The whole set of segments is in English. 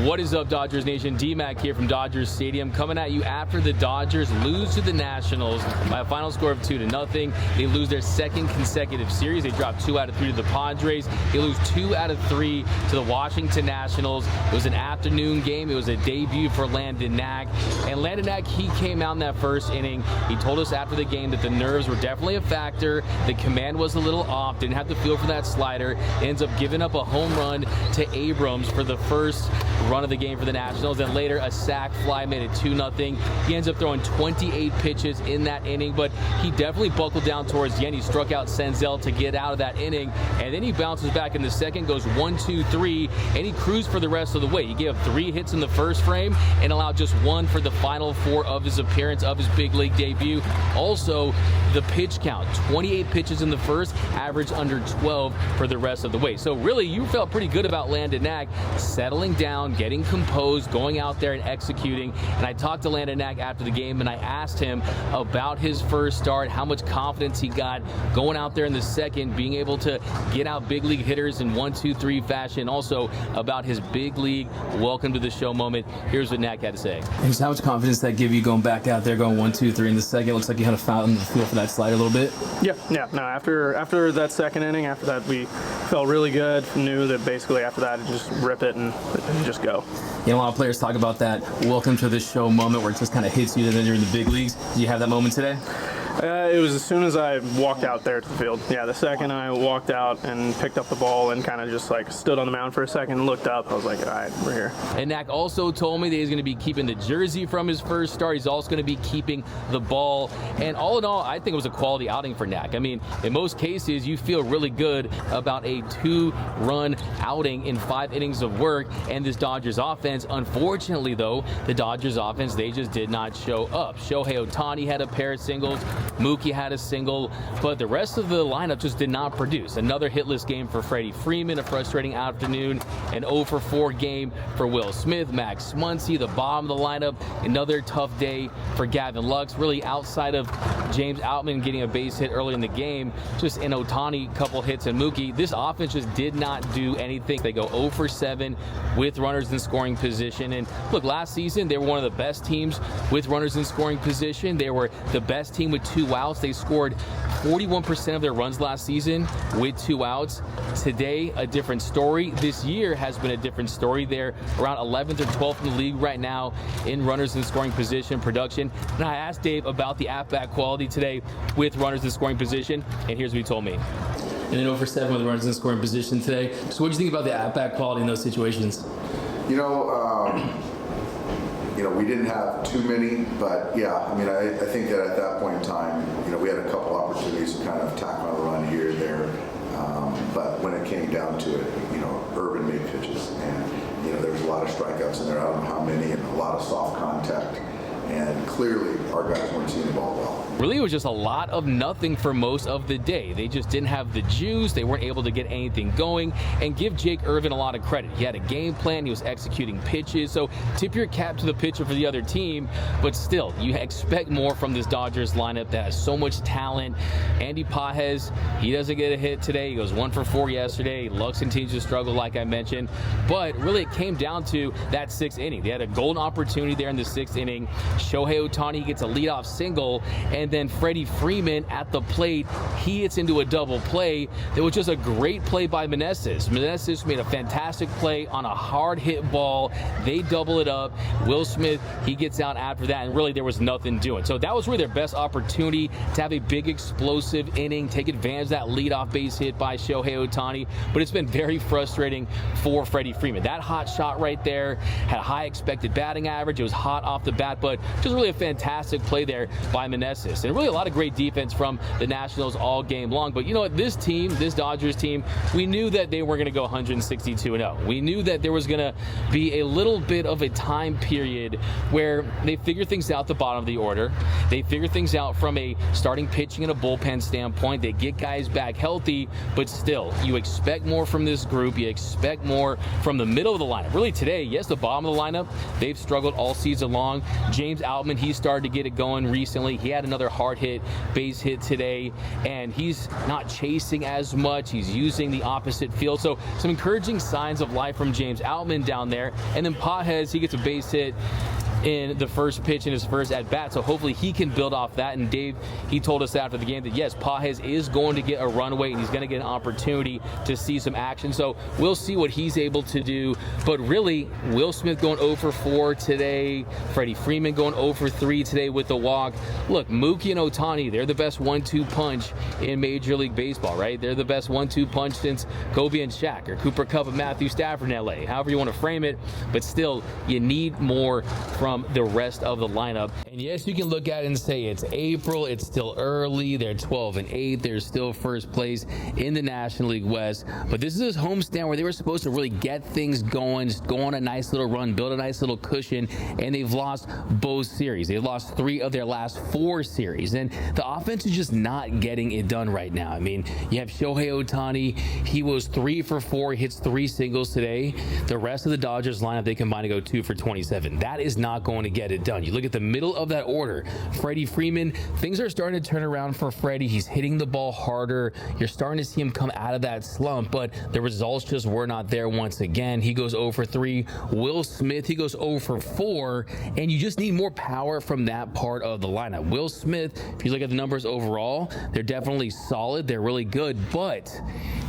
What is up, Dodgers Nation? D-Mac here from Dodgers Stadium, coming at you after the Dodgers lose to the Nationals by a final score of 2-0. They lose their second consecutive series. They dropped 2 out of 3 to the Padres. They lose 2 out of 3 to the Washington Nationals. It was an afternoon game. It was a debut for Landon Knack. And Landon Knack, he came out in that first inning. He told us after the game that the nerves were definitely a factor. The command was a little off. Didn't have the feel for that slider. Ends up giving up a home run to Abrams for the first run of the game for the Nationals, and later a sac fly made it 2-0. He ends up throwing 28 pitches in that inning, but he definitely buckled down towards the end. He struck out Senzel to get out of that inning, and then he bounces back in the second, goes 1-2-3, and he cruised for the rest of the way. He gave up 3 hits in the first frame and allowed just 1 for the final 4 of his appearance of his big league debut. Also, the pitch count, 28 pitches in the first, averaged under 12 for the rest of the way. So really, you felt pretty good about Landon Knack settling down, getting composed, going out there and executing. And I talked to Landon Knack after the game, and I asked him about his first start, how much confidence he got going out there in the second, being able to get out big league hitters in 1-2-3 fashion. Also about his big league welcome to the show moment. Here's what Knack had to say. And how much confidence that give you going back out there, going 1-2-3 in the second? Looks like you had a fountain to feel for that slide a little bit. Yeah. No, after that second inning, after that we felt really good. Knew that basically after that, just rip it and just go. You know, a lot of players talk about that welcome to the show moment where it just kind of hits you, and then you're in the big leagues. Did you have that moment today? It was as soon as I walked out there to the field. Yeah, the second I walked out and picked up the ball and kind of just like stood on the mound for a second, looked up, I was like, all right, we're here. And Knack also told me that he's going to be keeping the jersey from his first start. He's also going to be keeping the ball. And all in all, I think it was a quality outing for Knack. I mean, in most cases, you feel really good about a 2-run outing in 5 innings of work. And this Dodgers offense, unfortunately, though, the Dodgers offense, they just did not show up. Shohei Ohtani had a pair of singles. Mookie had a single, but the rest of the lineup just did not produce. Another hitless game for Freddie Freeman, a frustrating afternoon, an 0-for-4 game for Will Smith, Max Muncy, the bottom of the lineup, another tough day for Gavin Lux. Really, outside of James Outman getting a base hit early in the game, just an Ohtani couple hits and Mookie, this offense just did not do anything. They go 0-for-7 with runners in scoring position. And look, last season, they were one of the best teams with runners in scoring position. They were the best team with 2 outs. They scored 41% of their runs last season with 2 outs. Today, a different story. This year has been a different story. They're around 11th or 12th in the league right now in runners in scoring position production. And I asked Dave about the at-bat quality today with runners in scoring position, and here's what he told me. And then 0-for-7 with runners in scoring position today. So what do you think about the at-bat quality in those situations? We didn't have too many, but yeah, I mean, I think that at that point in time, we had a couple opportunities to kind of tack on a run here or there, but when it came down to it, Urban made pitches, and there was a lot of strikeouts in there. I don't know how many, and a lot of soft contact, and clearly our guys weren't seeing the ball well. Really, it was just a lot of nothing for most of the day. They just didn't have the juice. They weren't able to get anything going. And give Jake Irvin a lot of credit. He had a game plan. He was executing pitches. So tip your cap to the pitcher for the other team. But still, you expect more from this Dodgers lineup that has so much talent. Andy Pages, he doesn't get a hit today. He goes 1-for-4 yesterday. Lux continues to struggle, like I mentioned. But really, it came down to that 6th inning. They had a golden opportunity there in the 6th inning. Shohei Ohtani gets a leadoff single, and then Freddie Freeman at the plate, he hits into a double play. It was just a great play by Meneses. Meneses made a fantastic play on a hard hit ball. They double it up. Will Smith, he gets out after that, and really there was nothing doing. So that was really their best opportunity to have a big explosive inning, take advantage of that leadoff base hit by Shohei Ohtani. But it's been very frustrating for Freddie Freeman. That hot shot right there had a high expected batting average. It was hot off the bat, but just really a fantastic play there by Meneses. And really a lot of great defense from the Nationals all game long. But you know what? This team, this Dodgers team, we knew that they were going to go 162-0. We knew that there was going to be a little bit of a time period where they figure things out the bottom of the order. They figure things out from a starting pitching and a bullpen standpoint. They get guys back healthy, but still, you expect more from this group. You expect more from the middle of the lineup. Really today, yes, the bottom of the lineup, they've struggled all season long. James Outman, he started to get it going recently. He had another another hard hit base hit today, and he's not chasing as much. He's using the opposite field. So some encouraging signs of life from James Outman down there. And then Pages, he gets a base hit in the first pitch in his first at bat, so hopefully he can build off that. And Dave, he told us after the game that yes, Pages is going to get a runway and he's going to get an opportunity to see some action, so we'll see what he's able to do. But really, Will Smith going 0 for 4 today, Freddie Freeman going 0 for 3 today with the walk. Look, Mookie and Ohtani, they're the best 1-2 punch in Major League Baseball, right? They're the best 1-2 punch since Kobe and Shaq, or Cooper Kupp and Matthew Stafford in LA, however you want to frame it. But still, you need more from the rest of the lineup. And yes, you can look at it and say it's April, it's still early, they're 12-8, they're still first place in the National League West, but this is his homestand where they were supposed to really get things going, just go on a nice little run, build a nice little cushion, and they've lost both series. They've lost 3 of their last 4 series, and the offense is just not getting it done right now. I mean, you have Shohei Ohtani, he was 3 for 4, he hits 3 singles today. The rest of the Dodgers lineup, they combine to go 2 for 27. That is not going to get it done. You look at the middle of that order, Freddie Freeman, things are starting to turn around for Freddie. He's hitting the ball harder. You're starting to see him come out of that slump, but the results just were not there once again. He goes 0 for 3. Will Smith, he goes 0 for 4, and you just need more power from that part of the lineup. Will Smith, if you look at the numbers overall, they're definitely solid. They're really good, but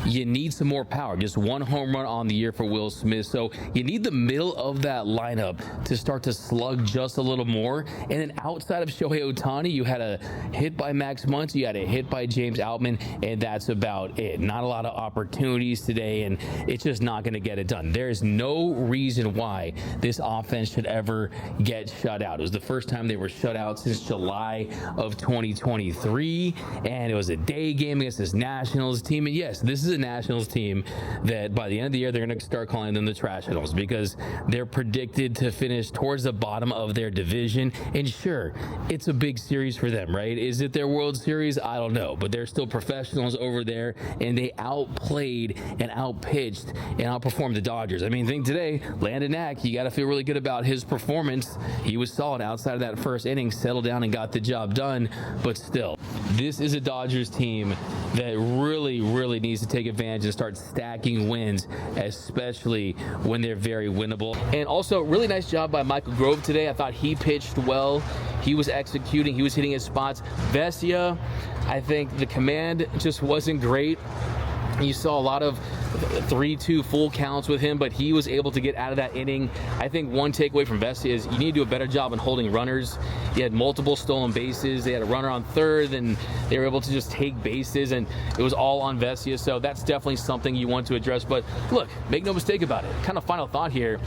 you need some more power. Just 1 home run on the year for Will Smith. So you need the middle of that lineup to start to slug just a little more. And then outside of Shohei Ohtani, you had a hit by Max Muncy, you had a hit by James Outman, and that's about it. Not a lot of opportunities today, and it's just not going to get it done. There is no reason why this offense should ever get shut out. It was the first time they were shut out since July of 2023, and it was a day game against this Nationals team. And yes, this is a Nationals team that by the end of the year, they're going to start calling them the Trashionals because they're predicted to finish towards the bottom of their division. And sure, it's a big series for them, right? Is it their World Series? I don't know, but they're still professionals over there, and they outplayed and outpitched and outperformed the Dodgers. I mean, think today, Landon Knack, you got to feel really good about his performance. He was solid outside of that first inning, settled down and got the job done, but still, this is a Dodgers team that really needs to take advantage and start stacking wins, especially when they're very winnable. And also, really nice job by Michael Grove today. I thought he pitched well. He was executing. He was hitting his spots. Vesia, I think the command just wasn't great. You saw a lot of 3-2 full counts with him, but he was able to get out of that inning. I think one takeaway from Vesia is you need to do a better job in holding runners. He had multiple stolen bases. They had a runner on third, and they were able to just take bases, and it was all on Vesia. So that's definitely something you want to address. But look, make no mistake about it. Kind of final thought here.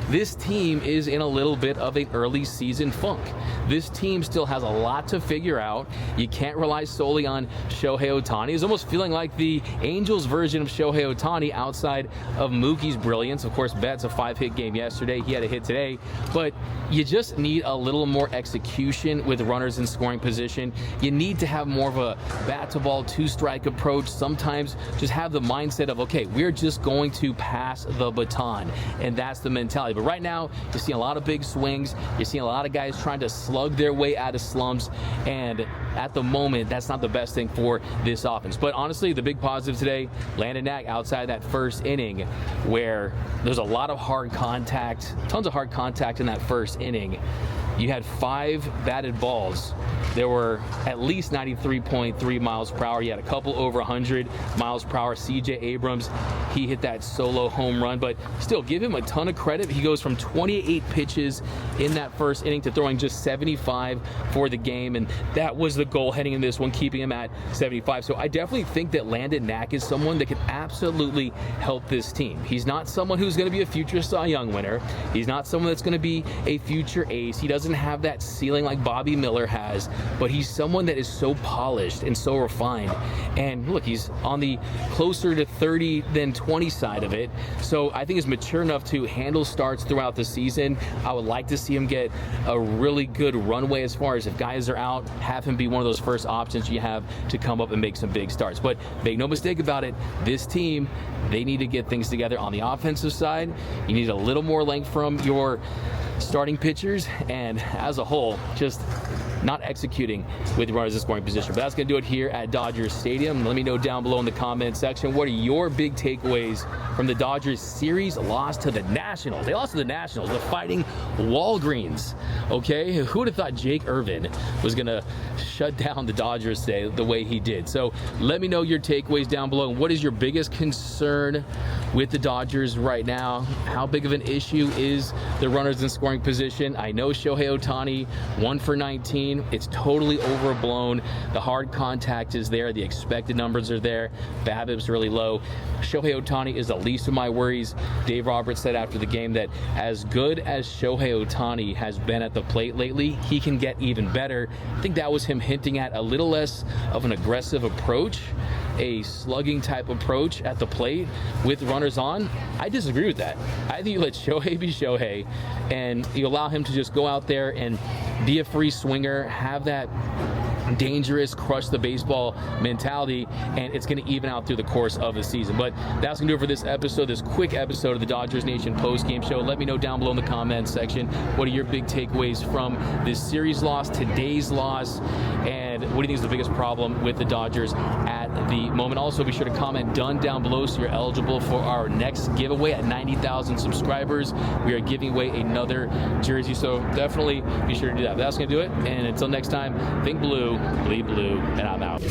This team is in a little bit of an early season funk. This team still has a lot to figure out. You can't rely solely on Shohei Ohtani. It's almost feeling like the Angels version of Shohei Ohtani outside of Mookie's brilliance. Of course, Betts, a 5-hit game yesterday. He had a hit today. But you just need a little more execution with runners in scoring position. You need to have more of a bat-to-ball, 2-strike approach. Sometimes just have the mindset of, okay, we're just going to pass the baton. And that's the mentality. But right now, you're seeing a lot of big swings. You're seeing a lot of guys trying to slug their way out of slumps. And at the moment, that's not the best thing for this offense. But honestly, the big positive today, Landon Knack outside that first inning where there's a lot of hard contact, tons of hard contact in that first inning. You had 5 batted balls. There were at least 93.3 miles per hour. You had a couple over 100 miles per hour. CJ Abrams, he hit that solo home run, but still give him a ton of credit. He goes from 28 pitches in that first inning to throwing just 75 for the game, and that was the goal heading in this one, keeping him at 75. So I definitely think that Landon Knack is someone that can absolutely help this team. He's not someone who's going to be a future Cy Young winner. He's not someone that's going to be a future ace. He doesn't have that ceiling like Bobby Miller has, but he's someone that is so polished and so refined. And look, he's on the closer to 30 than 20 side of it. So I think he's mature enough to handle starts throughout the season. I would like to see him get a really good runway as far as if guys are out, have him be one of those first options you have to come up and make some big starts. But make no mistake about it, this team, they need to get things together on the offensive side. You need a little more length from your starting pitchers, and as a whole, just not executing with runners in scoring position. But that's going to do it here at Dodgers Stadium. Let me know down below in the comment section, what are your big takeaways from the Dodgers series loss to the Nationals? They lost to the Nationals, the Fighting Walgreens. Okay, who would have thought Jake Irvin was going to shut down the Dodgers today the way he did? So let me know your takeaways down below. And what is your biggest concern with the Dodgers right now? How big of an issue is the runners in scoring position? I know Shohei Ohtani, 1 for 19. It's totally overblown. The hard contact is there. The expected numbers are there. BABIP's really low. Shohei Ohtani is the least of my worries. Dave Roberts said after the game that as good as Shohei Ohtani has been at the plate lately, he can get even better. I think that was him hinting at a little less of an aggressive approach, a slugging type approach at the plate with runners on. I disagree with that. I think you let Shohei be Shohei and you allow him to just go out there and be a free swinger, have that dangerous, crush the baseball mentality, and it's going to even out through the course of the season. But that's going to do it for this episode, this quick episode of the Dodgers Nation post-game show. Let me know down below in the comments section, what are your big takeaways from this series loss, today's loss, and what do you think is the biggest problem with the Dodgers at the moment? Also, be sure to comment done down below so you're eligible for our next giveaway at 90,000 subscribers. We are giving away another jersey, so definitely be sure to do that. But that's going to do it, and until next time, think blue, bleed blue, and I'm out.